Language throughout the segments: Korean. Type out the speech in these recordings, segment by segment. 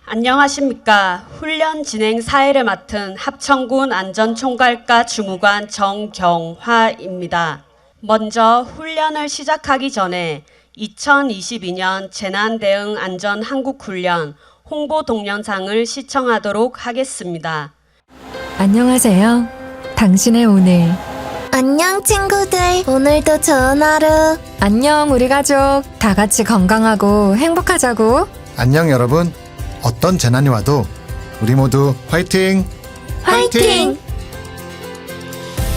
안녕하십니까. 훈련 진행 사회를 맡은 합천군 안전총괄과 주무관 정경화입니다. 먼저 훈련을 시작하기 전에 2022년 재난대응 안전 한국훈련 홍보 동영상을 시청하도록 하겠습니다. 안녕하세요. 당신의 오늘. 안녕 친구들, 오늘도 좋은 하루. 안녕 우리 가족. 다 같이 건강하고 행복하자고. 안녕 여러분. 어떤 재난이 와도 우리 모두 화이팅! 화이팅!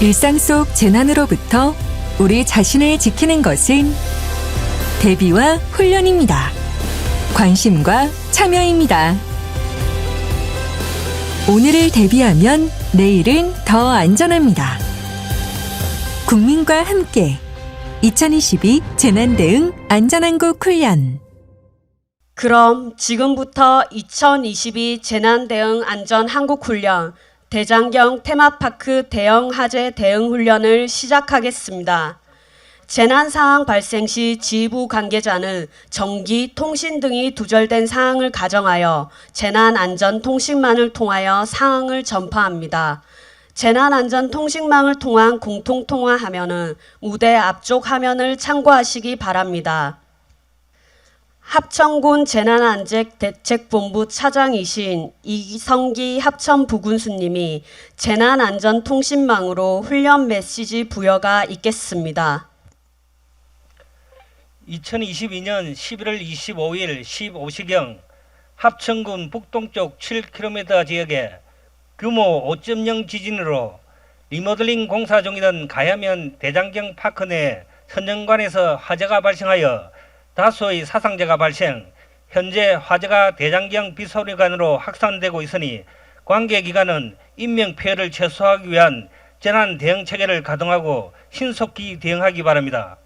일상 속 재난으로부터 우리 자신을 지키는 것은 대비와 훈련입니다. 관심과 참여입니다. 오늘을 대비하면 내일은 더 안전합니다. 국민과 함께 2022 재난대응 안전한국 훈련. 그럼 지금부터 2022 재난대응 안전 한국훈련 대장경 테마파크 대형 화재 대응 훈련을 시작하겠습니다. 재난 상황 발생 시 지휘부 관계자는 전기, 통신 등이 두절된 상황을 가정하여 재난안전통신망을 통하여 상황을 전파합니다. 재난안전통신망을 통한 공통통화 화면은 무대 앞쪽 화면을 참고하시기 바랍니다. 합천군 재난안전대책본부 차장이신 이성기 합천부군수님이 재난안전통신망으로 훈련 메시지 부여가 있겠습니다. 2022년 11월 25일 15시경 합천군 북동쪽 7km 지역에 규모 5.0 지진으로 리모델링 공사 중이던 가야면 대장경 파크 내 선정관에서 화재가 발생하여 다수의 사상자가 발생, 현재 화재가 대장경 비소리관으로 확산되고 있으니 관계기관은 인명피해를 최소화하기 위한 재난 대응 체계를 가동하고 신속히 대응하기 바랍니다.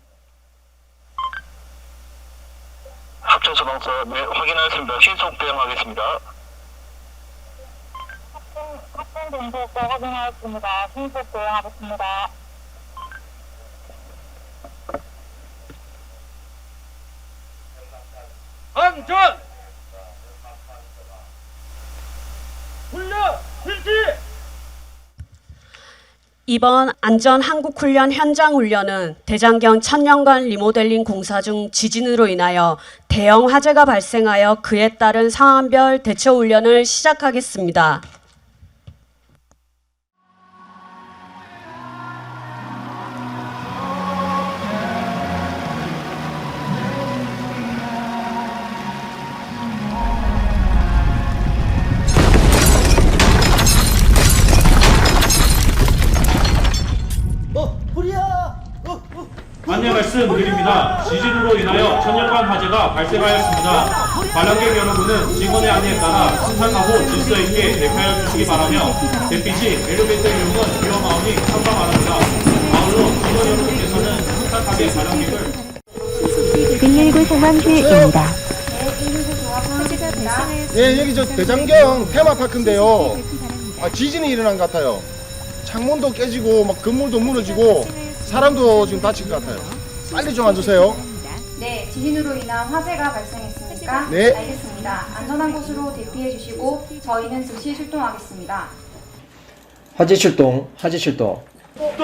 합천소방서 확인하였습니다. 신속 대응하겠습니다. 합천본부과 확인하였습니다. 신속 대응하겠습니다. 안전! 훈련 실시! 이번 안전 한국훈련 현장 훈련은 대장경 천년간 리모델링 공사 중 지진으로 인하여 대형 화재가 발생하여 그에 따른 상황별 대처 훈련을 시작하겠습니다. 안내 말씀드립니다. 지진으로 인하여 천년간 화재가 발생하였습니다. 관람객 여러분은 직원의 안내에 따라 순탄하고 질서 있게 대피하여 주시기 바라며 대피 시 엘리베이터 이용은 위험하오니 참가 바랍니다. 아울러 직원 여러분께서는 순탄하게 관람객을 119 상황실입니다. 예, 여기 저 대장경 테마파크인데요. 지진이 일어난 것 같아요. 창문도 깨지고 막 건물도 무너지고 사람도 지금 다칠 것 같아요. 빨리 좀 와주세요. 네, 지진으로 인한 화재가 발생했으니까 네. 알겠습니다. 안전한 곳으로 대피해 주시고 저희는 즉시 출동하겠습니다. 화재 출동.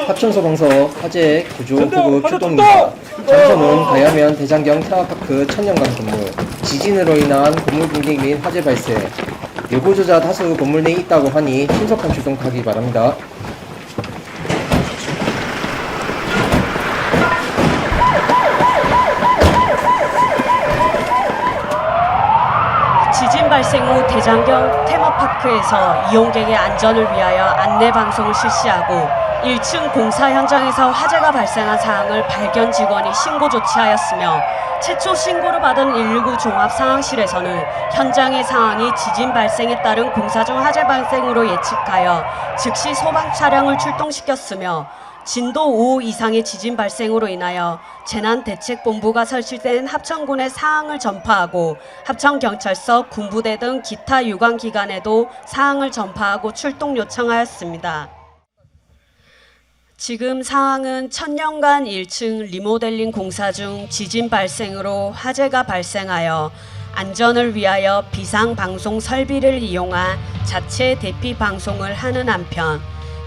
합천소방서 화재 구조 구급 출동입니다. 장소는 가야면 대장경 테마파크 천년간 건물. 지진으로 인한 건물 붕괴 및 화재 발생. 예보조자 다수 건물 내에 있다고 하니 신속한 출동하기 바랍니다. 지진 발생 후 대장경 테마파크에서 이용객의 안전을 위하여 안내 방송을 실시하고 1층 공사 현장에서 화재가 발생한 사항을 발견 직원이 신고 조치하였으며 최초 신고를 받은 119 종합상황실에서는 현장의 상황이 지진 발생에 따른 공사 중 화재 발생으로 예측하여 즉시 소방 차량을 출동시켰으며 진도 5 이상의 지진 발생으로 인하여 재난대책본부가 설치된 합천군의 사항을 전파하고 합천경찰서, 군부대 등 기타 유관기관에도 사항을 전파하고 출동 요청하였습니다. 지금 상황은 천년간 1층 리모델링 공사 중 지진 발생으로 화재가 발생하여 안전을 위하여 비상방송 설비를 이용한 자체 대피 방송을 하는 한편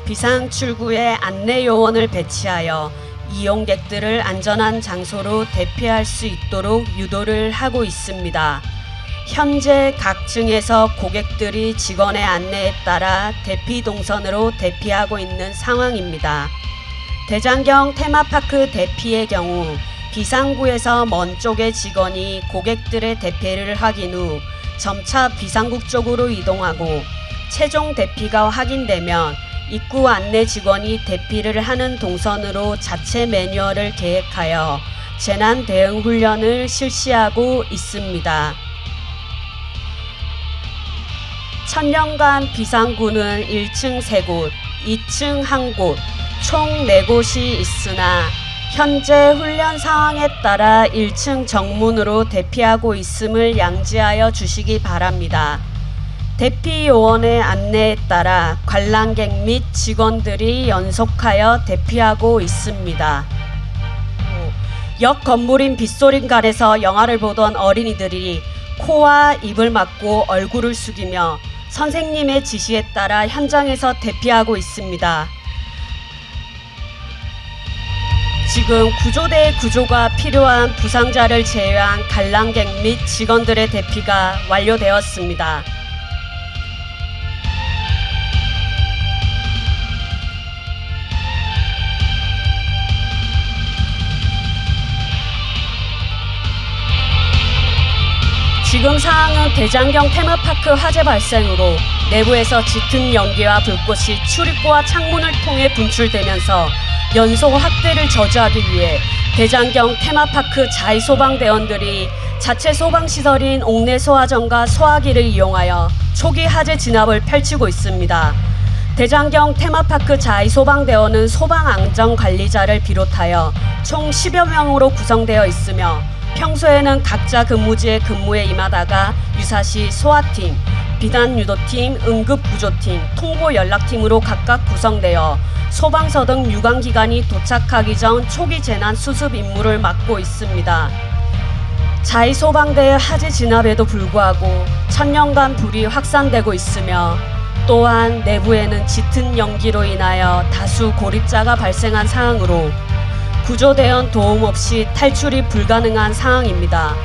비상 출구에 안내 요원을 배치하여 이용객들을 안전한 장소로 대피할 수 있도록 유도를 하고 있습니다. 현재 각 층에서 고객들이 직원의 안내에 따라 대피 동선으로 대피하고 있는 상황입니다. 대장경 테마파크 대피의 경우 비상구에서 먼 쪽의 직원이 고객들의 대피를 확인 후 점차 비상국 쪽으로 이동하고 최종 대피가 확인되면 입구 안내 직원이 대피를 하는 동선으로 자체 매뉴얼을 계획하여 재난 대응 훈련을 실시하고 있습니다. 천년간 비상구는 1층 3곳, 2층 1곳, 총 4곳이 있으나 현재 훈련 상황에 따라 1층 정문으로 대피하고 있음을 양지하여 주시기 바랍니다. 대피 요원의 안내에 따라 관람객 및 직원들이 연속하여 대피하고 있습니다. 역 건물인 빗소린간에서 영화를 보던 어린이들이 코와 입을 막고 얼굴을 숙이며 선생님의 지시에 따라 현장에서 대피하고 있습니다. 지금 구조대의 구조가 필요한 부상자를 제외한 관람객 및 직원들의 대피가 완료되었습니다. 지금 상황은 대장경 테마파크 화재 발생으로 내부에서 짙은 연기와 불꽃이 출입구와 창문을 통해 분출되면서 연소 확대를 저지하기 위해 대장경 테마파크 자위소방대원들이 자체 소방시설인 옥내 소화전과 소화기를 이용하여 초기 화재 진압을 펼치고 있습니다. 대장경 테마파크 자위소방대원은 소방안전관리자를 비롯하여 총 10여 명으로 구성되어 있으며 평소에는 각자 근무지에 근무에 임하다가 유사시 소화팀, 비난유도팀, 응급구조팀, 통보연락팀으로 각각 구성되어 소방서 등 유관기관이 도착하기 전 초기 재난 수습 임무를 맡고 있습니다. 자위소방대의 화재 진압에도 불구하고 천년간 불이 확산되고 있으며 또한 내부에는 짙은 연기로 인하여 다수 고립자가 발생한 상황으로 구조대원 도움 없이 탈출이 불가능한 상황입니다.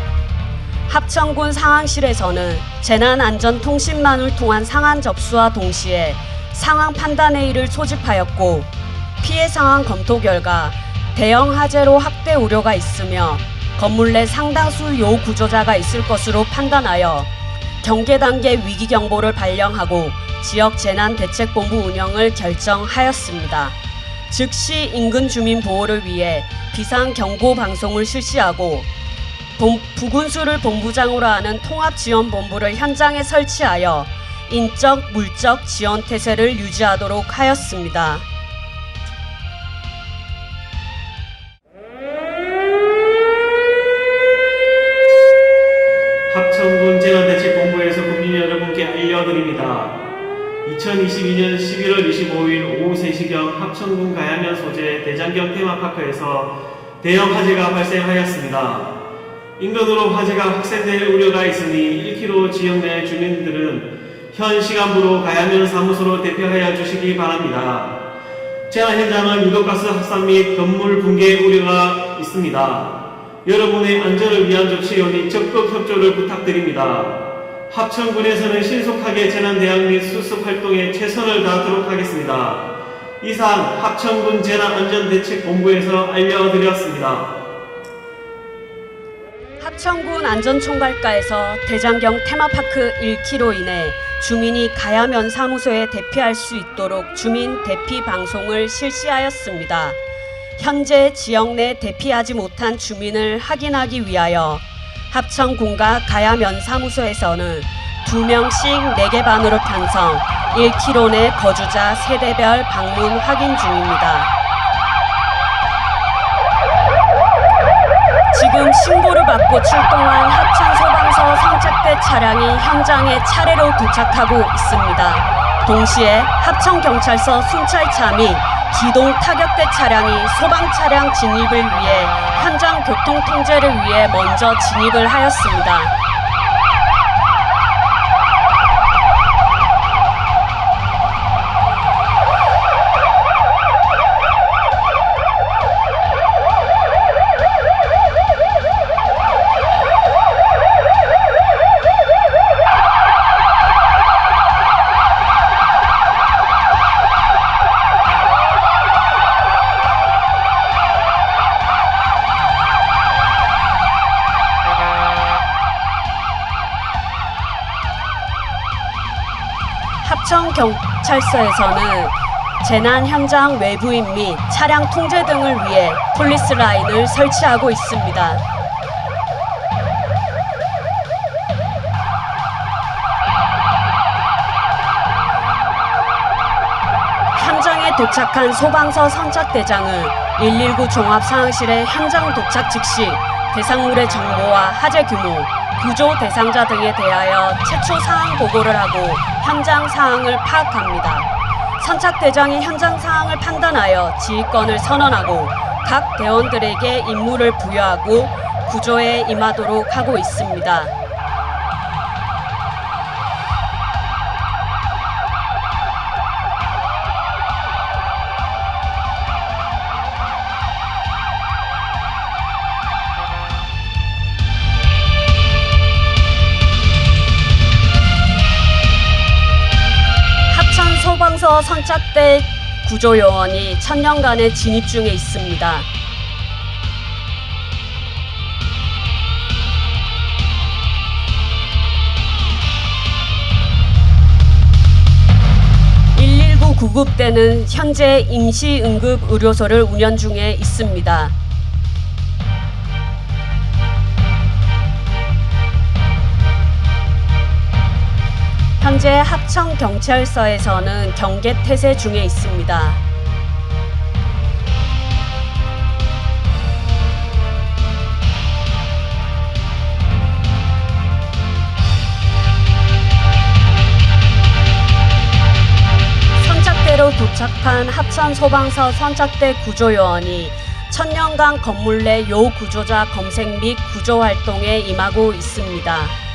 합천군 상황실에서는 재난안전통신망을 통한 상황 접수와 동시에 상황 판단회의를 소집하였고 피해 상황 검토 결과 대형 화재로 확대 우려가 있으며 건물 내 상당수 요구조자가 있을 것으로 판단하여 경계 단계 위기경보를 발령하고 지역 재난대책본부 운영을 결정하였습니다. 즉시 인근 주민 보호를 위해 비상경고 방송을 실시하고 부군수를 본부장으로 하는 통합지원본부를 현장에 설치하여 인적, 물적 지원 태세를 유지하도록 하였습니다. 합천군 재난대책본부에서 국민 여러분께 알려드립니다. 2022년 11월 25일 오후 3시경 합천군 가야면 소재 대장경 테마파크에서 대형 화재가 발생하였습니다. 인근으로 화재가 확산될 우려가 있으니 1km 지역 내 주민들은 현 시간부로 가야면 사무소로 대피하여 주시기 바랍니다. 재난 현장은 유독가스 확산 및 건물 붕괴 우려가 있습니다. 여러분의 안전을 위한 조치 요니 적극 협조를 부탁드립니다. 합천군에서는 신속하게 재난 대응 및 수습 활동에 최선을 다하도록 하겠습니다. 이상 합천군 재난안전대책본부에서 알려드렸습니다. 합천군 안전총괄과에서 대장경 테마파크 1km 이내 주민이 가야면 사무소에 대피할 수 있도록 주민 대피 방송을 실시하였습니다. 현재 지역 내 대피하지 못한 주민을 확인하기 위하여 합천군과 가야면 사무소에서는 2명씩 4개 반으로 편성 1km 내 거주자 세대별 방문 확인 중입니다. 지금 신고를 받고 출동한 합천소방서 성책대 차량이 현장에 차례로 도착하고 있습니다. 동시에 합천경찰서 순찰차 및 기동 타격대 차량이 소방 차량 진입을 위해 현장 교통 통제를 위해 먼저 진입을 하였습니다. 합천경찰서에서는 재난 현장 외부인 및 차량 통제 등을 위해 폴리스 라인을 설치하고 있습니다. 현장에 도착한 소방서 선착대장은 119 종합상황실의 현장 도착 즉시 대상물의 정보와 화재 규모, 구조 대상자 등에 대하여 최초 상황 보고를 하고 현장 상황을 파악합니다. 선착대장이 현장 상황을 판단하여 지휘권을 선언하고 각 대원들에게 임무를 부여하고 구조에 임하도록 하고 있습니다. 소방서 선착대 구조요원이 천년간의 진입 중에 있습니다. (119) 구급대는 현재 임시응급의료소를 운영 중에 있습니다. 현재 합천경찰서에서는 경계태세 중에 있습니다. 선착대로 도착한 합천소방서 선착대 구조요원이 천년간 건물 내 요구조자 검색 및 구조활동에 임하고 있습니다.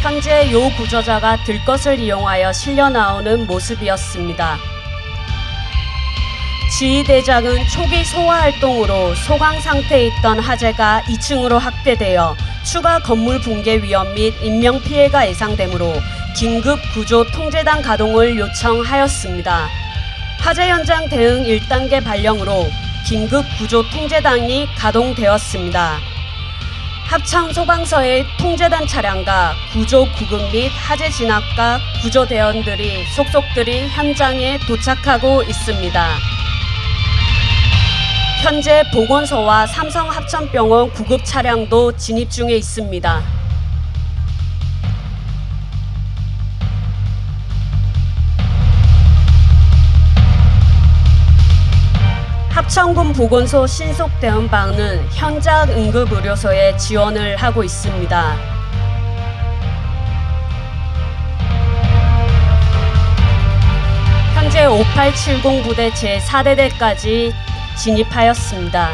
현재 요 구조자가 들것을 이용하여 실려 나오는 모습이었습니다. 지휘대장은 초기 소화 활동으로 소강 상태에 있던 화재가 2층으로 확대되어 추가 건물 붕괴 위험 및 인명피해가 예상되므로 긴급 구조 통제단 가동을 요청하였습니다. 화재 현장 대응 1단계 발령으로 긴급 구조 통제단이 가동되었습니다. 합천소방서의 통제단 차량과 구조 구급 및 화재 진압과 구조대원들이 속속들이 현장에 도착하고 있습니다. 현재 보건소와 삼성합천병원 구급 차량도 진입 중에 있습니다. 합천군 보건소 신속대응방은 현장 응급의료소에 지원을 하고 있습니다. 현재 5870 부대 제4대대까지 진입하였습니다.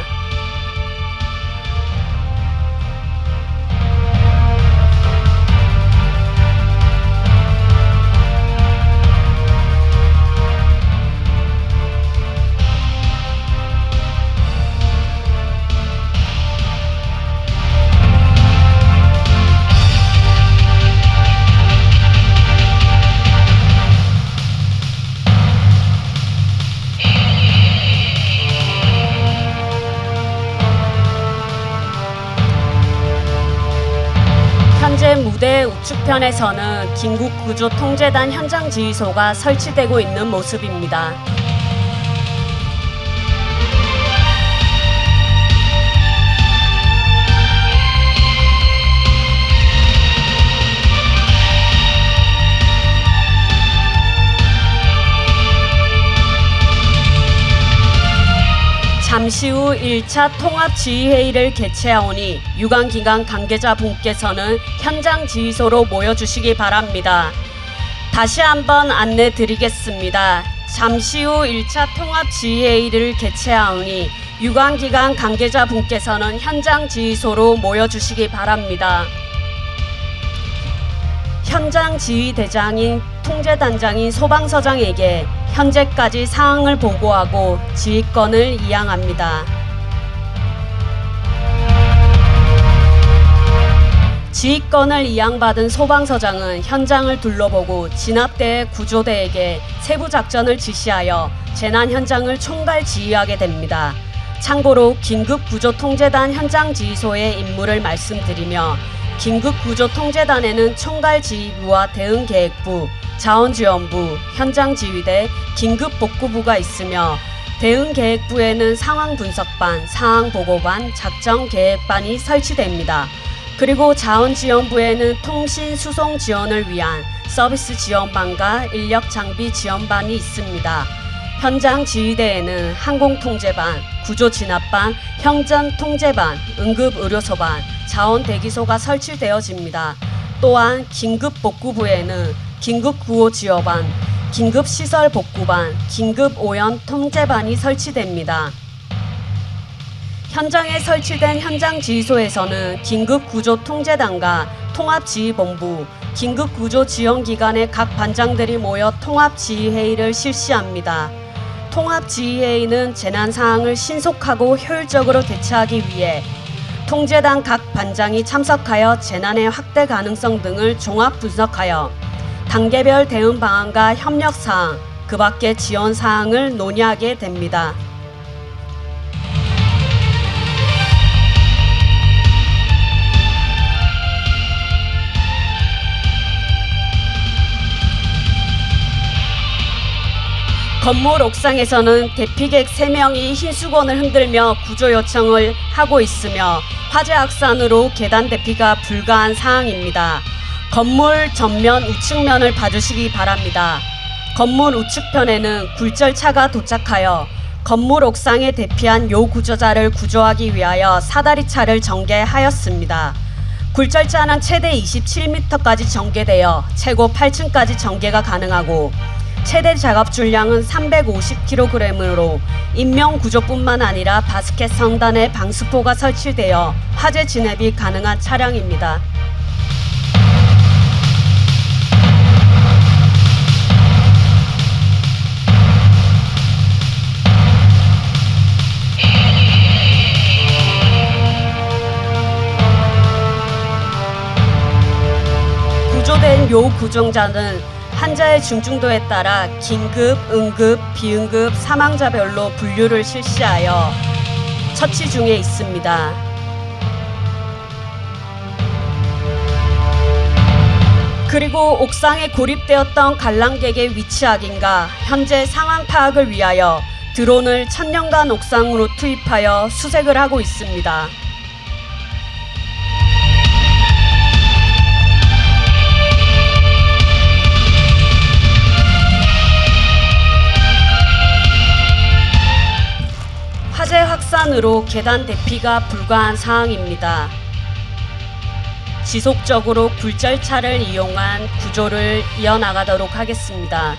현재 무대 우측편에서는 긴급구조통제단 현장지휘소가 설치되고 있는 모습입니다. 잠시 후 1차 통합지휘회의를 개최하오니 유관기관 관계자분께서는 현장지휘소로 모여주시기 바랍니다. 다시 한번 안내 드리겠습니다. 잠시 후 1차 통합지휘회의를 개최하오니 유관기관 관계자분께서는 현장지휘소로 모여주시기 바랍니다. 현장지휘대장인 통제단장인 소방서장에게 현재까지 상황을 보고하고 지휘권을 이양합니다. 지휘권을 이양받은 소방서장은 현장을 둘러보고 진압대 구조대에게 세부 작전을 지시하여 재난 현장을 총괄 지휘하게 됩니다. 참고로 긴급구조통제단 현장지휘소의 임무를 말씀드리며 긴급구조통제단에는 총괄지휘부와 대응계획부, 자원지원부, 현장지휘대, 긴급복구부가 있으며 대응계획부에는 상황분석반, 상황보고반, 작전계획반이 설치됩니다. 그리고 자원지원부에는 통신 수송 지원을 위한 서비스 지원반과 인력 장비 지원반이 있습니다. 현장 지휘대에는 항공통제반, 구조진압반, 형전통제반, 응급의료소반, 자원대기소가 설치되어집니다. 또한 긴급복구부에는 긴급구호지원반, 긴급시설복구반, 긴급오연통제반이 설치됩니다. 현장에 설치된 현장지휘소에서는 긴급구조통제단과 통합지휘본부, 긴급구조지원기관의 각 반장들이 모여 통합지휘회의를 실시합니다. 통합지휘회의는 재난사항을 신속하고 효율적으로 대처하기 위해 통제단 각 반장이 참석하여 재난의 확대 가능성 등을 종합 분석하여 단계별 대응 방안과 협력사항, 그 밖의 지원사항을 논의하게 됩니다. 건물 옥상에서는 대피객 3명이 흰수건을 흔들며 구조 요청을 하고 있으며 화재 확산으로 계단 대피가 불가한 상황입니다. 건물 전면 우측면을 봐주시기 바랍니다. 건물 우측편에는 굴절차가 도착하여 건물 옥상에 대피한 요 구조자를 구조하기 위하여 사다리차를 전개하였습니다. 굴절차는 최대 27m까지 전개되어 최고 8층까지 전개가 가능하고 최대 작업 중량은 350kg으로 인명 구조뿐만 아니라 바스켓 선단에 방수포가 설치되어 화재 진압이 가능한 차량입니다. 구조된 요 구정자는 환자의 중증도에 따라 긴급, 응급, 비응급, 사망자별로 분류를 실시하여 처치 중에 있습니다. 그리고 옥상에 고립되었던 관람객의 위치 확인과 현재 상황 파악을 위하여 드론을 천년간 옥상으로 투입하여 수색을 하고 있습니다. 화재 확산으로 계단 대피가 불가한 상황입니다. 지속적으로 굴절차를 이용한 구조를 이어나가도록 하겠습니다.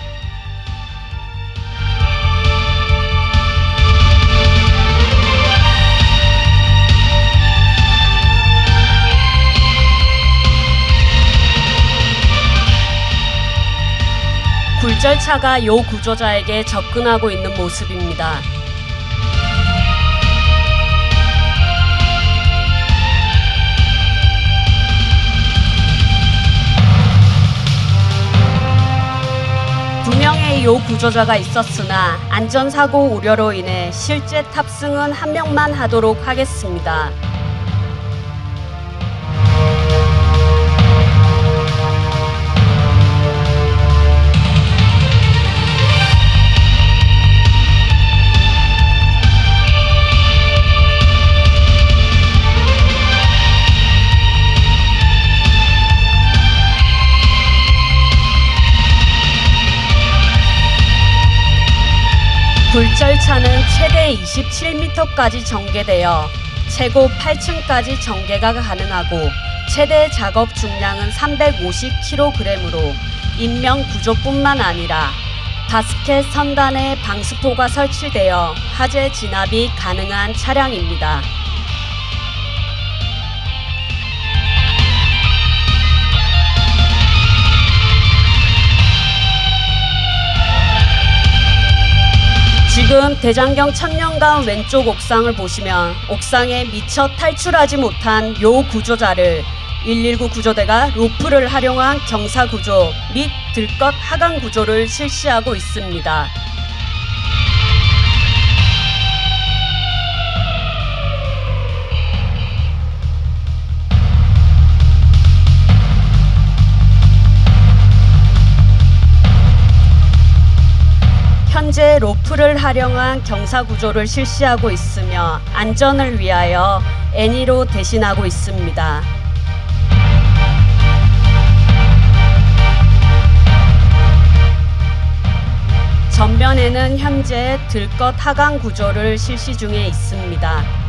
굴절차가 요 구조자에게 접근하고 있는 모습입니다. 두 명의 요 구조자가 있었으나 안전사고 우려로 인해 실제 탑승은 한 명만 하도록 하겠습니다. 굴절차는 최대 27m까지 전개되어 최고 8층까지 전개가 가능하고 최대 작업 중량은 350kg으로 인명 구조뿐만 아니라 바스켓 선단에 방수포가 설치되어 화재 진압이 가능한 차량입니다. 지금 대장경 천년간 왼쪽 옥상을 보시면 옥상에 미처 탈출하지 못한 요 구조자를 119 구조대가 로프를 활용한 경사구조 및 들것 하강 구조를 실시하고 있습니다. 현재 로프를 활용한 경사구조를 실시하고 있으며 안전을 위하여 애니로 대신하고 있습니다. 전면에는 현재 들것 하강 구조를 실시 중에 있습니다.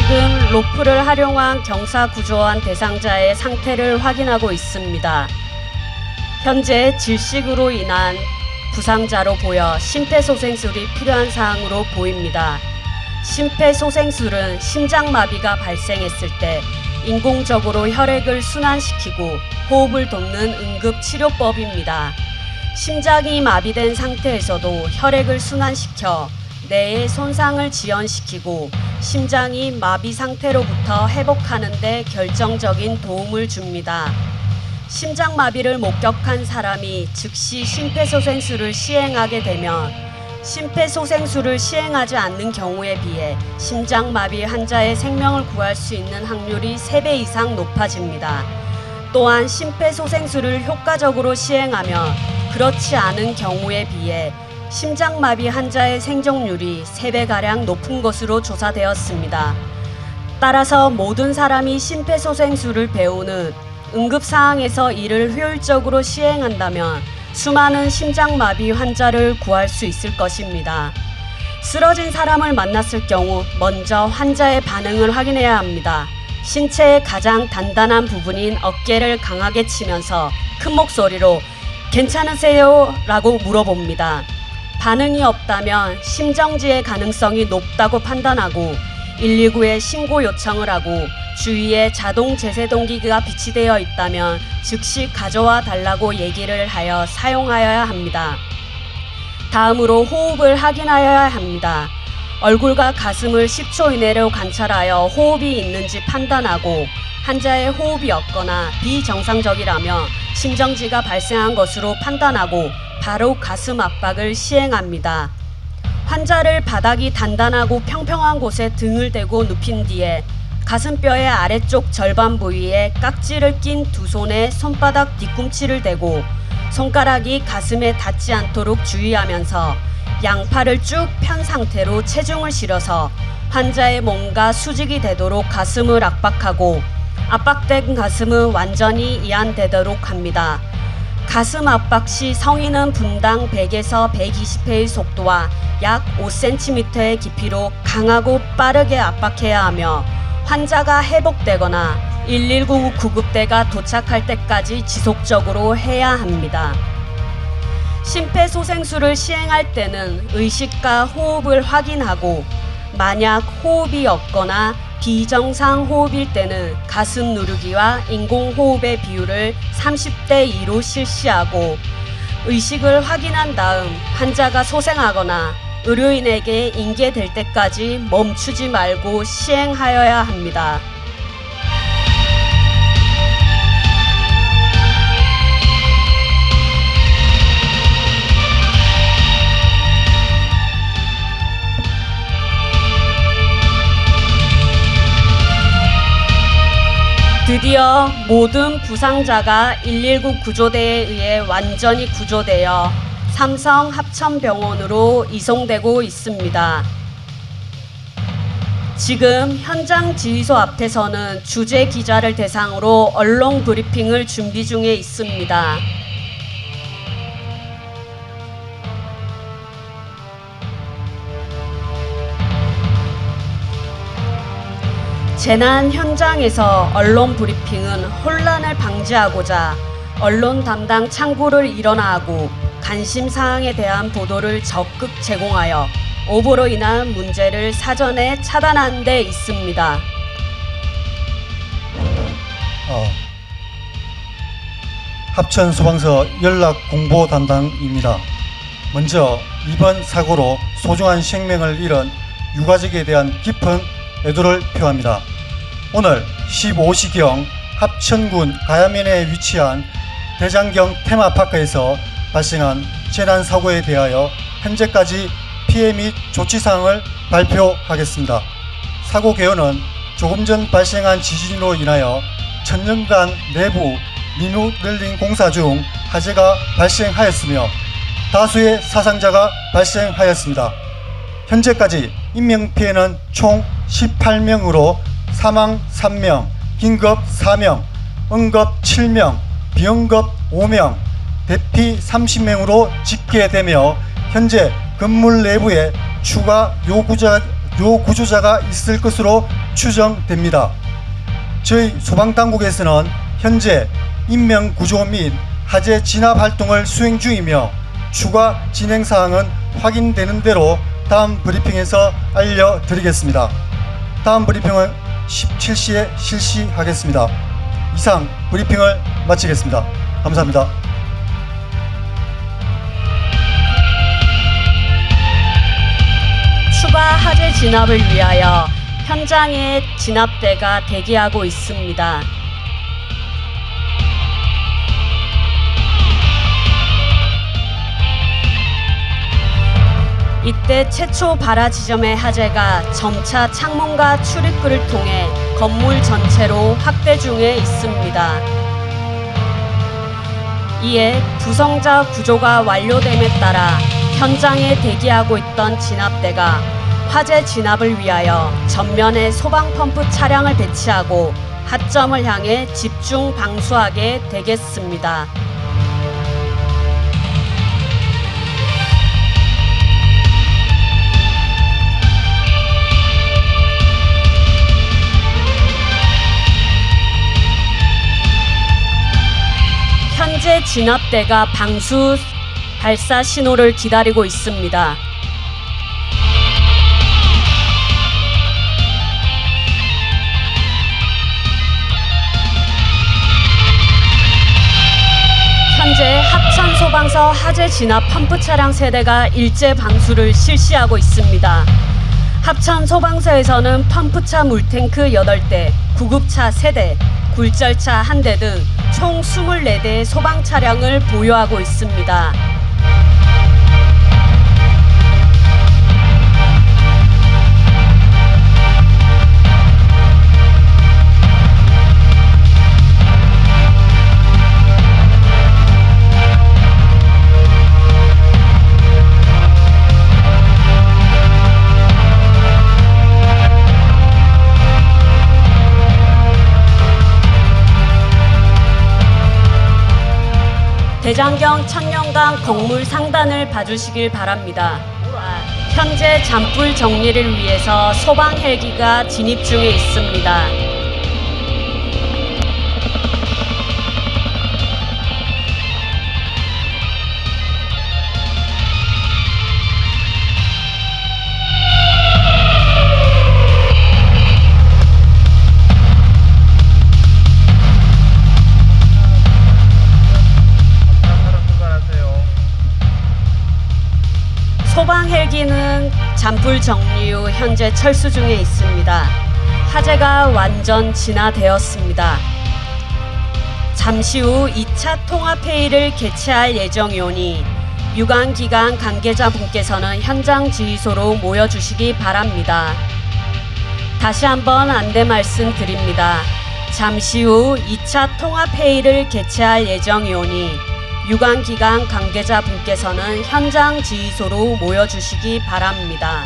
지금 로프를 활용한 경사 구조한 대상자의 상태를 확인하고 있습니다. 현재 질식으로 인한 부상자로 보여 심폐소생술이 필요한 사항으로 보입니다. 심폐소생술은 심장마비가 발생했을 때 인공적으로 혈액을 순환시키고 호흡을 돕는 응급치료법입니다. 심장이 마비된 상태에서도 혈액을 순환시켜 뇌의 손상을 지연시키고 심장이 마비 상태로부터 회복하는 데 결정적인 도움을 줍니다. 심장마비를 목격한 사람이 즉시 심폐소생술을 시행하게 되면 심폐소생술을 시행하지 않는 경우에 비해 심장마비 환자의 생명을 구할 수 있는 확률이 3배 이상 높아집니다. 또한 심폐소생술을 효과적으로 시행하며 그렇지 않은 경우에 비해 심장마비 환자의 생존율이 3배가량 높은 것으로 조사되었습니다. 따라서 모든 사람이 심폐소생술을 배우는 응급상황에서 이를 효율적으로 시행한다면 수많은 심장마비 환자를 구할 수 있을 것입니다. 쓰러진 사람을 만났을 경우 먼저 환자의 반응을 확인해야 합니다. 신체의 가장 단단한 부분인 어깨를 강하게 치면서 큰 목소리로 "괜찮으세요?" 라고 물어봅니다. 반응이 없다면 심정지의 가능성이 높다고 판단하고 119에 신고 요청을 하고 주위에 자동 제세동기가 비치되어 있다면 즉시 가져와 달라고 얘기를 하여 사용하여야 합니다. 다음으로 호흡을 확인하여야 합니다. 얼굴과 가슴을 10초 이내로 관찰하여 호흡이 있는지 판단하고 환자의 호흡이 없거나 비정상적이라며 심정지가 발생한 것으로 판단하고 바로 가슴 압박을 시행합니다. 환자를 바닥이 단단하고 평평한 곳에 등을 대고 눕힌 뒤에 가슴뼈의 아래쪽 절반 부위에 깍지를 낀 두 손에 손바닥 뒤꿈치를 대고 손가락이 가슴에 닿지 않도록 주의하면서 양팔을 쭉 편 상태로 체중을 실어서 환자의 몸과 수직이 되도록 가슴을 압박하고 압박된 가슴은 완전히 이완되도록 합니다. 가슴 압박 시 성인은 분당 100에서 120회의 속도와 약 5cm의 깊이로 강하고 빠르게 압박해야 하며 환자가 회복되거나 119 구급대가 도착할 때까지 지속적으로 해야 합니다. 심폐소생술을 시행할 때는 의식과 호흡을 확인하고 만약 호흡이 없거나 비정상 호흡일 때는 가슴 누르기와 인공호흡의 비율을 30대 2로 실시하고 의식을 확인한 다음 환자가 소생하거나 의료인에게 인계될 때까지 멈추지 말고 시행하여야 합니다. 드디어 모든 부상자가 119 구조대에 의해 완전히 구조되어 삼성 합천병원으로 이송되고 있습니다. 지금 현장 지휘소 앞에서는 주재 기자를 대상으로 언론 브리핑을 준비 중에 있습니다. 재난 현장에서 언론 브리핑은 혼란을 방지하고자 언론 담당 창구를 일원화하고 관심사항에 대한 보도를 적극 제공하여 오보로 인한 문제를 사전에 차단한 데 있습니다. 합천소방서 연락공보 담당입니다. 먼저 이번 사고로 소중한 생명을 잃은 유가족에 대한 깊은 애도를 표합니다. 오늘 15시경 합천군 가야면에 위치한 대장경 테마파크에서 발생한 재난사고에 대하여 현재까지 피해 및 조치사항을 발표하겠습니다. 사고 개요는 조금 전 발생한 지진으로 인하여 천년간 내부 리뉴럴링 공사 중 화재가 발생하였으며 다수의 사상자가 발생하였습니다. 현재까지 인명피해는 총 18명으로 사망 3명, 긴급 4명, 응급 7명, 비응급 5명, 대피 30명으로 집계되며 현재 건물 내부에 추가 요구조자가 있을 것으로 추정됩니다. 저희 소방당국에서는 현재 인명구조 및 화재 진압 활동을 수행 중이며 추가 진행사항은 확인되는 대로 다음 브리핑에서 알려드리겠습니다. 다음 브리핑은 17시에 실시하겠습니다. 이상 브리핑을 마치겠습니다. 감사합니다. 추가 화재 진압을 위하여 현장에 진압대가 대기하고 있습니다. 이때 최초 발화 지점의 화재가 점차 창문과 출입구를 통해 건물 전체로 확대 중에 있습니다. 이에 부성자 구조가 완료됨에 따라 현장에 대기하고 있던 진압대가 화재 진압을 위하여 전면에 소방 펌프 차량을 배치하고 하점을 향해 집중 방수하게 되겠습니다. 현재 진압대가 방수 발사 신호를 기다리고 있습니다. 현재 합천소방서 화재 진압 펌프 차량 세대가 일제 방수를 실시하고 있습니다. 합천소방서에서는 펌프차 물탱크 8대, 구급차 3대, 굴절차 1대 등 총 24대의 소방 차량을 보유하고 있습니다. 대장경 천년강 건물 상단을 봐주시길 바랍니다. 현재 잔불 정리를 위해서 소방 헬기가 진입 중에 있습니다. 소방 헬기는 잔불 정리 후 현재 철수 중에 있습니다. 화재가 완전 진화되었습니다. 잠시 후 2차 통합회의를 개최할 예정이오니 유관기관 관계자분께서는 현장 지휘소로 모여주시기 바랍니다. 다시 한번 안내 말씀드립니다. 잠시 후 2차 통합회의를 개최할 예정이오니 유관기관 관계자분께서는 현장 지휘소로 모여주시기 바랍니다.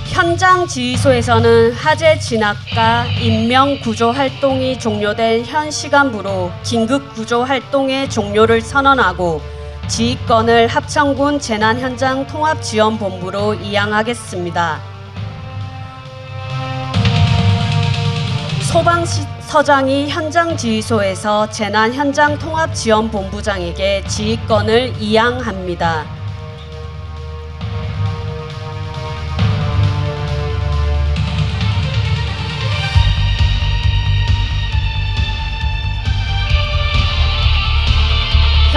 현장 지휘소에서는 화재 진압과 인명 구조 활동이 종료된 현 시간부로 긴급 구조 활동의 종료를 선언하고 지휘권을 합천군 재난현장 통합지원본부로 이양하겠습니다. 소방서장이 현장지휘소에서 재난현장 통합지원본부장에게 지휘권을 이양합니다.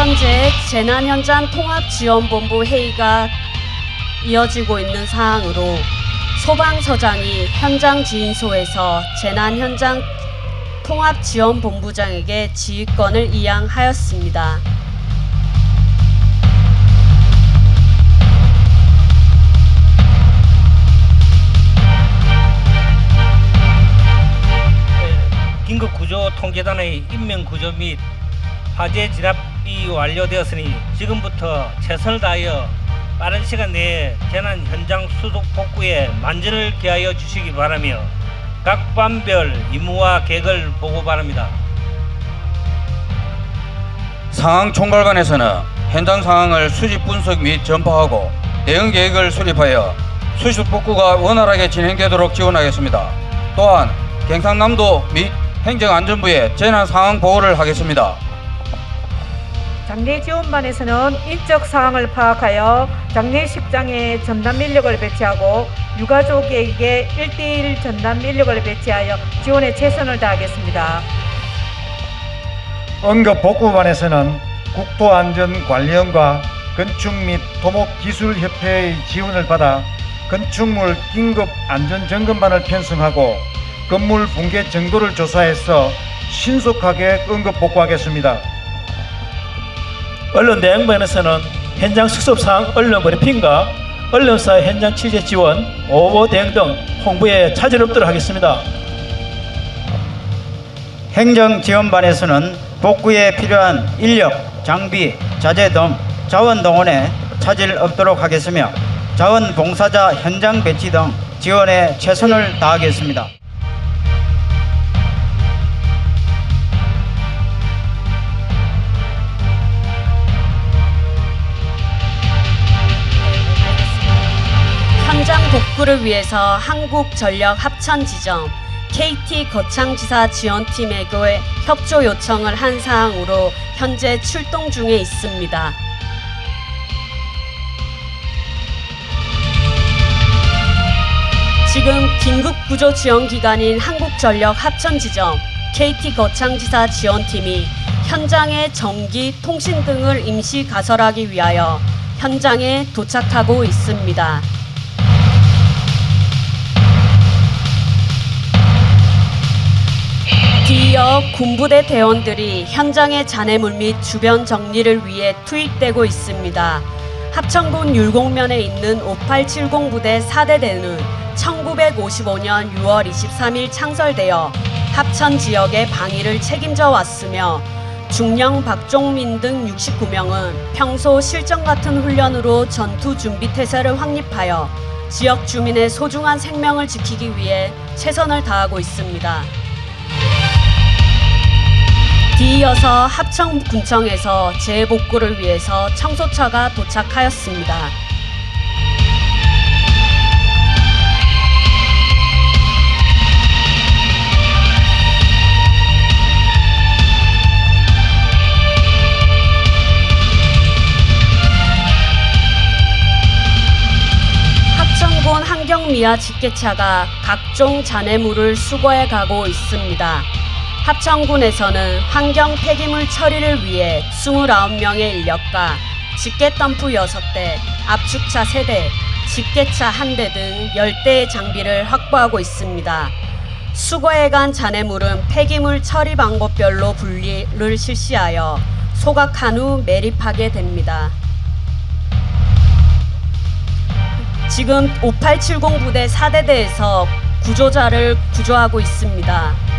현재 재난현장 통합지원본부 회의가 이어지고 있는 사항으로 소방서장이 현장 지휘소에서 재난현장 통합지원본부장에게 지휘권을 이양하였습니다. 긴급구조통제단의 임명구조 및 화재 진압이 완료되었으니 지금부터 최선을 다하여 빠른 시간 내에 재난 현장 수속 복구에 만전을 기하여 주시기 바라며 각 반별 임무와 계획을 보고 바랍니다. 상황 총괄관에서는 현장 상황을 수집 분석 및 전파하고 대응 계획을 수립하여 수습 복구가 원활하게 진행되도록 지원하겠습니다. 또한 경상남도 및 행정안전부에 재난 상황 보고를 하겠습니다. 장례지원반에서는 인적 상황을 파악하여 장례식장에 전담 인력을 배치하고 유가족에게 1:1 전담 인력을 배치하여 지원에 최선을 다하겠습니다. 응급복구반에서는 국토안전관리원과 건축 및 토목기술협회의 지원을 받아 건축물 긴급 안전점검반을 편성하고 건물 붕괴 정도를 조사해서 신속하게 응급복구하겠습니다. 언론대응반에서는 현장 수습 상황 언론 브리핑과 언론사 현장 취재 지원, 오보 대응 등 홍보에 차질 없도록 하겠습니다. 행정지원반에서는 복구에 필요한 인력, 장비, 자재 등 자원 동원에 차질 없도록 하겠으며 자원봉사자 현장 배치 등 지원에 최선을 다하겠습니다. 현장 복구를 위해서 한국전력 합천지점, KT 거창지사 지원팀에게 협조 요청을 한 사항으로 현재 출동 중에 있습니다. 지금 긴급구조 지원기관인 한국전력 합천지점, KT 거창지사 지원팀이 현장의 전기, 통신 등을 임시 가설하기 위하여 현장에 도착하고 있습니다. 뒤이어 군부대 대원들이 현장의 잔해물 및 주변 정리를 위해 투입되고 있습니다. 합천군 율곡면에 있는 5870 부대 4대대는 1955년 6월 23일 창설되어 합천 지역의 방위를 책임져 왔으며 중령 박종민 등 69명은 평소 실전 같은 훈련으로 전투 준비 태세를 확립하여 지역 주민의 소중한 생명을 지키기 위해 최선을 다하고 있습니다. 뒤이어서 합천군청에서 재복구를 위해서 청소차가 도착하였습니다. 합천군 환경미화 집게차가 각종 잔해물을 수거해 가고 있습니다. 합천군에서는 환경 폐기물 처리를 위해 29명의 인력과 집게덤프 6대, 압축차 3대, 집게차 1대 등 10대의 장비를 확보하고 있습니다. 수거해간 잔해물은 폐기물 처리 방법별로 분리를 실시하여 소각한 후 매립하게 됩니다. 지금 5870 부대 4대대에서 구조자를 구조하고 있습니다.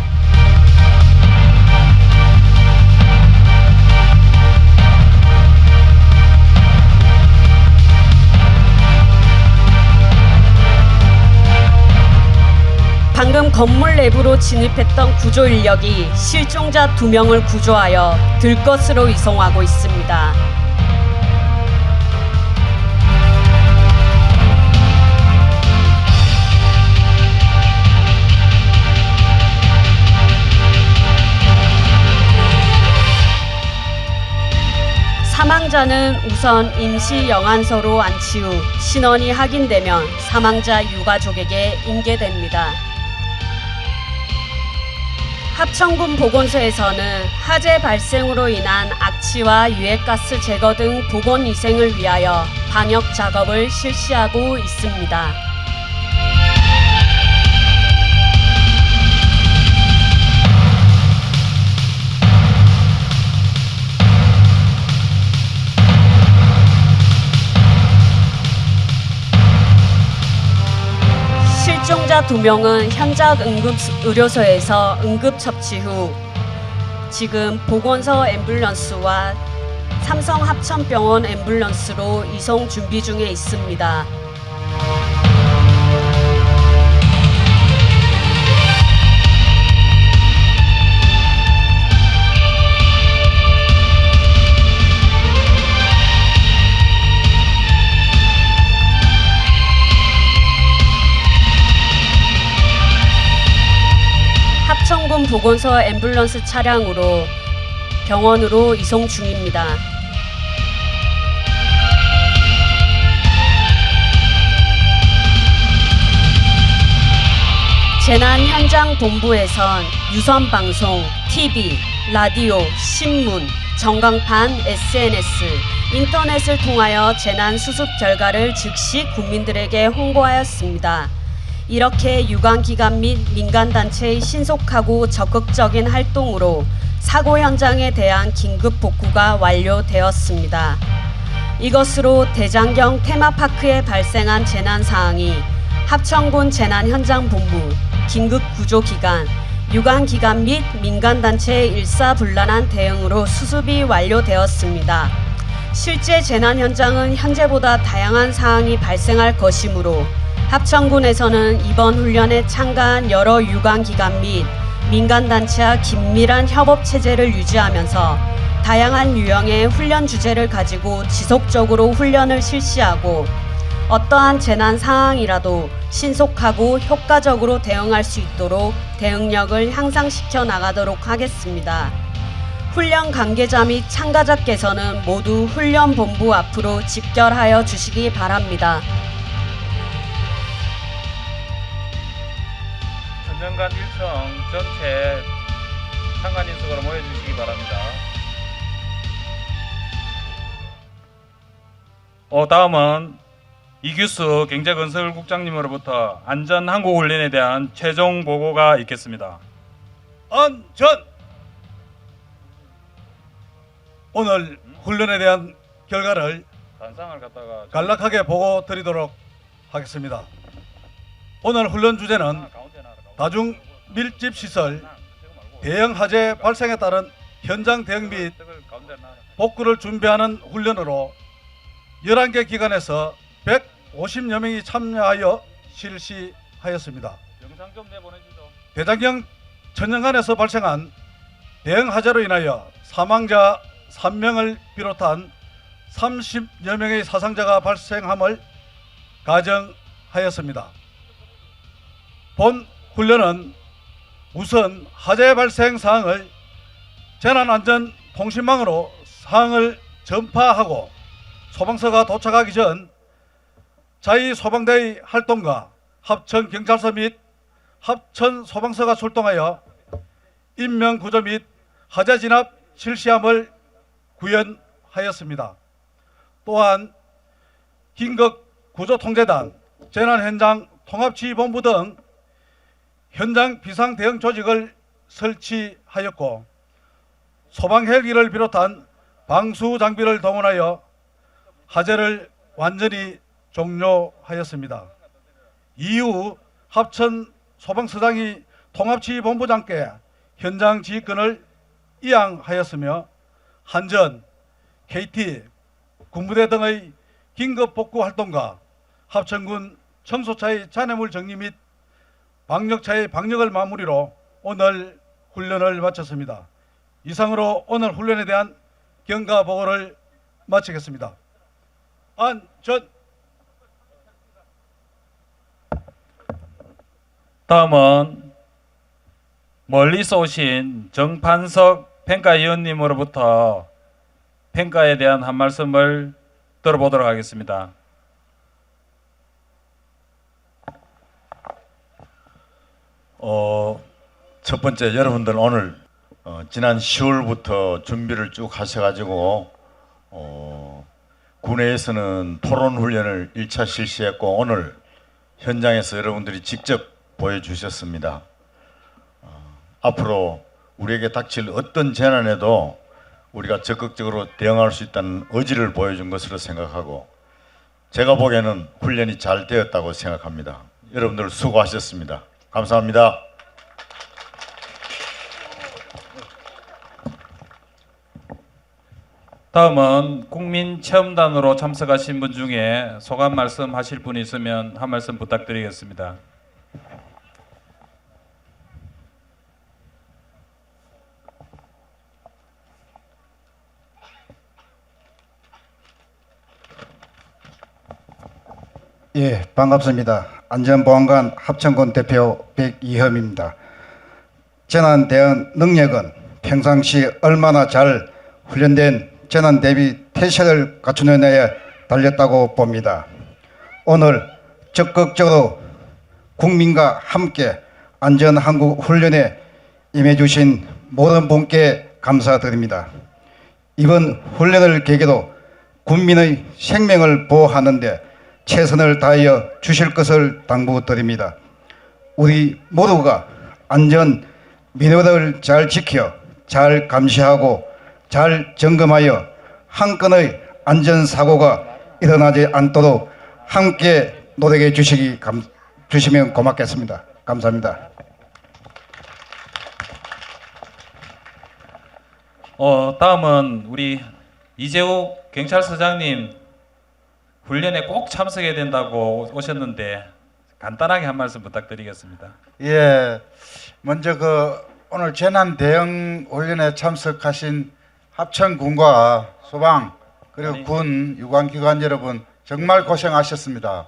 방금 건물 내부로 진입했던 구조 인력이 실종자 2명을 구조하여 들것으로 이송하고 있습니다. 사망자는 우선 임시 영안소로 안치 후 신원이 확인되면 사망자 유가족에게 인계됩니다. 합천군 보건소에서는 화재 발생으로 인한 악취와 유해가스 제거 등 보건위생을 위하여 방역 작업을 실시하고 있습니다. 환자 2명은 현장 응급의료소에서 응급처치 후 지금 보건소 앰뷸런스와 삼성 합천병원 앰뷸런스로 이송 준비 중에 있습니다. 합천군 보건소 앰뷸런스 차량으로 병원으로 이송 중입니다. 재난 현장 본부에선 유선 방송, TV, 라디오, 신문, 전광판, SNS, 인터넷을 통하여 재난 수습 결과를 즉시 국민들에게 홍보하였습니다. 이렇게 유관기관 및 민간단체의 신속하고 적극적인 활동으로 사고 현장에 대한 긴급 복구가 완료되었습니다. 이것으로 대장경 테마파크에 발생한 재난 사항이 합천군 재난현장본부, 긴급구조기관, 유관기관 및 민간단체의 일사불란한 대응으로 수습이 완료되었습니다. 실제 재난 현장은 현재보다 다양한 사항이 발생할 것이므로 합천군에서는 이번 훈련에 참가한 여러 유관기관 및 민간단체와 긴밀한 협업체제를 유지하면서 다양한 유형의 훈련 주제를 가지고 지속적으로 훈련을 실시하고 어떠한 재난 상황이라도 신속하고 효과적으로 대응할 수 있도록 대응력을 향상시켜 나가도록 하겠습니다. 훈련 관계자 및 참가자께서는 모두 훈련본부 앞으로 집결하여 주시기 바랍니다. 천년간 1청 전체 참관 인석으로 모여주시기 바랍니다. 다음은 이규수 경제건설국장님으로부터 안전항공훈련에 대한 최종 보고가 있겠습니다. 안전! 오늘 훈련에 대한 결과를 단상을 갖다가 간략하게 보고 드리도록 하겠습니다. 오늘 훈련 주제는 다중 밀집시설 대형 화재 발생에 따른 현장 대응 및 복구를 준비하는 훈련으로 11개 기관에서 150여 명이 참여하여 실시하였습니다. 영상 좀 내보내주죠. 대장경 천년간에서 발생한 대형 화재로 인하여 사망자 3명을 비롯한 30여 명의 사상자가 발생함을 가정하였습니다. 본 훈련은 우선 화재 발생 사항을 재난안전통신망으로 사항을 전파하고 소방서가 도착하기 전 자위소방대의 활동과 합천경찰서 및 합천소방서가 출동하여 인명구조 및 화재 진압 실시함을 구현하였습니다. 또한 긴급구조통제단, 재난현장 통합지휘본부 등 현장 비상대응 조직을 설치하였고 소방헬기를 비롯한 방수장비를 동원하여 화재를 완전히 종료하였습니다. 이후 합천 소방서장이 통합지휘본부장께 현장 지휘권을 이양하였으며 한전, KT, 군부대 등의 긴급복구 활동과 합천군 청소차의 잔해물 정리 및 방역차의 방역을 마무리로 오늘 훈련을 마쳤습니다. 이상으로 오늘 훈련에 대한 경과 보고를 마치겠습니다. 안전! 다음은 멀리서 오신 정판석 평가위원님으로부터 평가에 대한 한 말씀을 들어보도록 하겠습니다. 첫 번째 여러분들 오늘 지난 10월부터 준비를 쭉 하셔가지고 군내에서는 토론 훈련을 1차 실시했고 오늘 현장에서 여러분들이 직접 보여주셨습니다. 앞으로 우리에게 닥칠 어떤 재난에도 우리가 적극적으로 대응할 수 있다는 의지를 보여준 것으로 생각하고 제가 보기에는 훈련이 잘 되었다고 생각합니다. 여러분들 수고하셨습니다. 감사합니다. 다음은 국민체험단으로 참석하신 분 중에 소감 말씀하실 분 있으면 한 말씀 부탁드리겠습니다. 예, 반갑습니다. 안전보안관 합천군 대표 백이흠입니다. 재난 대응 능력은 평상시 얼마나 잘 훈련된 재난 대비 태세를 갖추느냐에 달렸다고 봅니다. 오늘 적극적으로 국민과 함께 안전한국 훈련에 임해주신 모든 분께 감사드립니다. 이번 훈련을 계기로 국민의 생명을 보호하는 데 최선을 다하여 주실 것을 당부드립니다. 우리 모두가 안전 민원을 잘 지켜 잘 감시하고 잘 점검하여 한 건의 안전사고가 일어나지 않도록 함께 노력해 주시면 고맙겠습니다. 감사합니다. 다음은 우리 이재욱 경찰서장님 훈련에 꼭 참석해야 된다고 오셨는데 간단하게 한 말씀 부탁드리겠습니다. 예, 먼저 오늘 재난 대응 훈련에 참석하신 합천군과 소방 그리고 군 유관기관 여러분 정말 고생하셨습니다.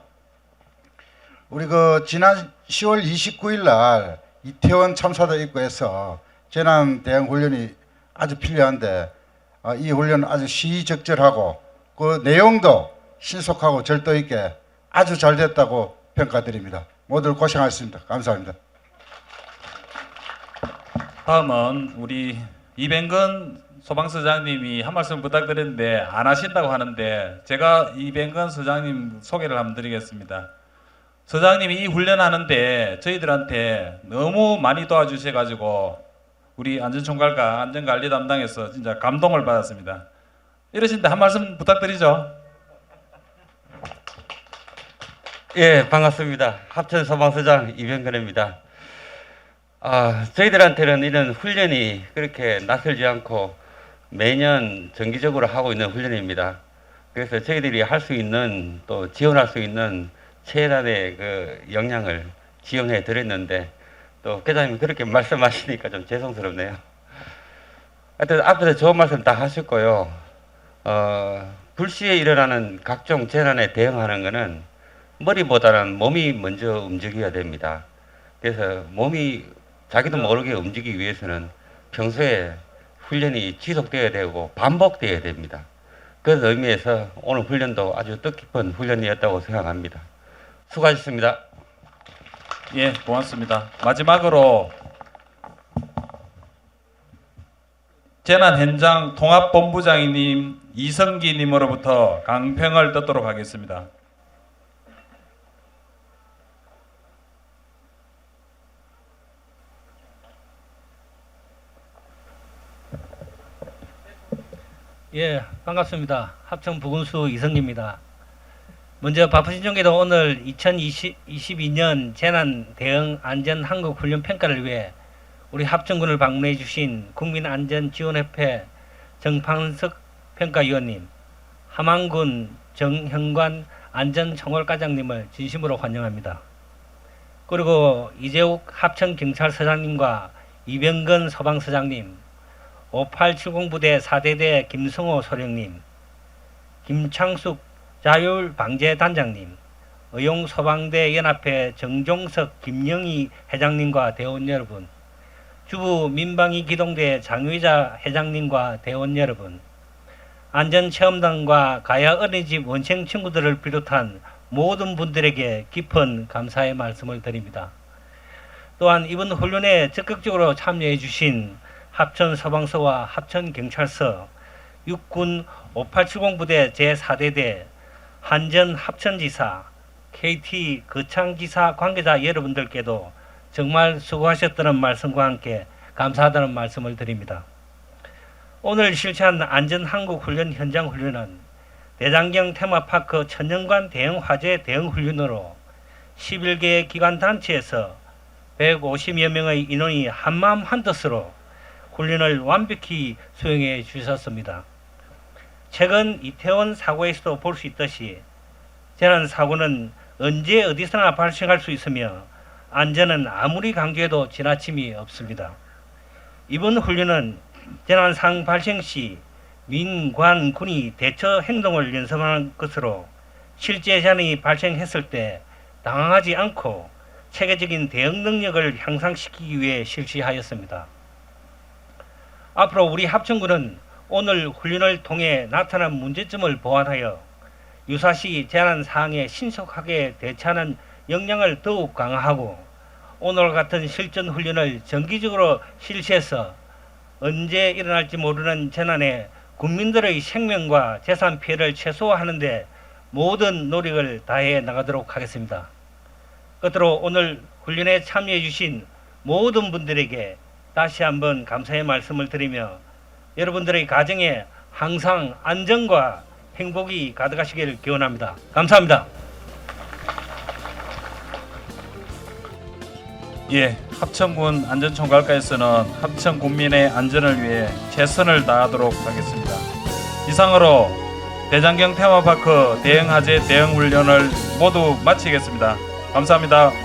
우리 지난 10월 29일 날 이태원 참사도 있고 해서 재난 대응 훈련이 아주 필요한데 이 훈련 아주 시의적절하고 그 내용도 신속하고 절도 있게 아주 잘 됐다고 평가드립니다. 모두 고생하셨습니다. 감사합니다. 다음은 우리 이병근 소방서장님이 한 말씀 부탁드렸는데 안 하신다고 하는데 제가 이병근 서장님 소개를 한번 드리겠습니다. 서장님이 이 훈련하는데 저희들한테 너무 많이 도와주셔가지고 우리 안전총괄과 안전관리 담당에서 진짜 감동을 받았습니다. 이러신데 한 말씀 부탁드리죠. 예, 반갑습니다. 합천 소방서장 이병근입니다. 저희들한테는 이런 훈련이 그렇게 낯설지 않고 매년 정기적으로 하고 있는 훈련입니다. 그래서 저희들이 할 수 있는 또 지원할 수 있는 최대한의 역량을 지원해 드렸는데 또 회장님이 그렇게 말씀하시니까 좀 죄송스럽네요. 하여튼 앞에서 좋은 말씀 다 하셨고요. 불시에 일어나는 각종 재난에 대응하는 것은 머리보다는 몸이 먼저 움직여야 됩니다. 그래서 몸이 자기도 모르게 움직이기 위해서는 평소에 훈련이 지속되어야 되고 반복되어야 됩니다. 그런 의미에서 오늘 훈련도 아주 뜻깊은 훈련이었다고 생각합니다. 수고하셨습니다. 예, 고맙습니다. 마지막으로 재난현장 통합본부장님 이성기님으로부터 강평을 듣도록 하겠습니다. 예, 반갑습니다. 합천 부군수 이성기입니다. 먼저 바쁘신 중에도 오늘 2022년 재난 대응 안전 한국 훈련 평가를 위해 우리 합천군을 방문해 주신 국민안전지원협회 정판석 평가위원님, 함안군 정형관 안전총괄과장님을 진심으로 환영합니다. 그리고 이재욱 합천경찰서장님과 이병근 소방서장님, 5870부대 4대대 김성호 소령님, 김창숙 자율방재단장님, 의용소방대 연합회 정종석 김영희 회장님과 대원 여러분, 주부 민방위 기동대 장의자 회장님과 대원 여러분, 안전체험단과 가야 어린이집 원생 친구들을 비롯한 모든 분들에게 깊은 감사의 말씀을 드립니다. 또한 이번 훈련에 적극적으로 참여해 주신 합천소방서와 합천경찰서, 육군 5870부대 제4대대, 한전 합천지사, KT 거창지사 관계자 여러분들께도 정말 수고하셨다는 말씀과 함께 감사하다는 말씀을 드립니다. 오늘 실시한 안전한국훈련 현장 훈련은 대장경 테마파크 천연관 대응 화재 대응 훈련으로 11개 기관 단체에서 150여 명의 인원이 한마음 한뜻으로 훈련을 완벽히 수행해 주셨습니다. 최근 이태원 사고에서도 볼 수 있듯이 재난사고는 언제 어디서나 발생할 수 있으며 안전은 아무리 강조해도 지나침이 없습니다. 이번 훈련은 재난상황 발생 시 민관 군이 대처 행동을 연습하는 것으로 실제 재난이 발생했을 때 당황하지 않고 체계적인 대응 능력을 향상시키기 위해 실시하였습니다. 앞으로 우리 합천군은 오늘 훈련을 통해 나타난 문제점을 보완하여 유사시 재난 사항에 신속하게 대처하는 역량을 더욱 강화하고 오늘 같은 실전 훈련을 정기적으로 실시해서 언제 일어날지 모르는 재난에 국민들의 생명과 재산 피해를 최소화하는 데 모든 노력을 다해 나가도록 하겠습니다. 끝으로 오늘 훈련에 참여해 주신 모든 분들에게 다시 한번 감사의 말씀을 드리며 여러분들의 가정에 항상 안정과 행복이 가득하시길 기원합니다. 감사합니다. 예, 합천군 안전총괄과에서는 합천 군민의 안전을 위해 최선을 다하도록 하겠습니다. 이상으로 대장경 테마파크 대응하재 대응훈련을 모두 마치겠습니다. 감사합니다.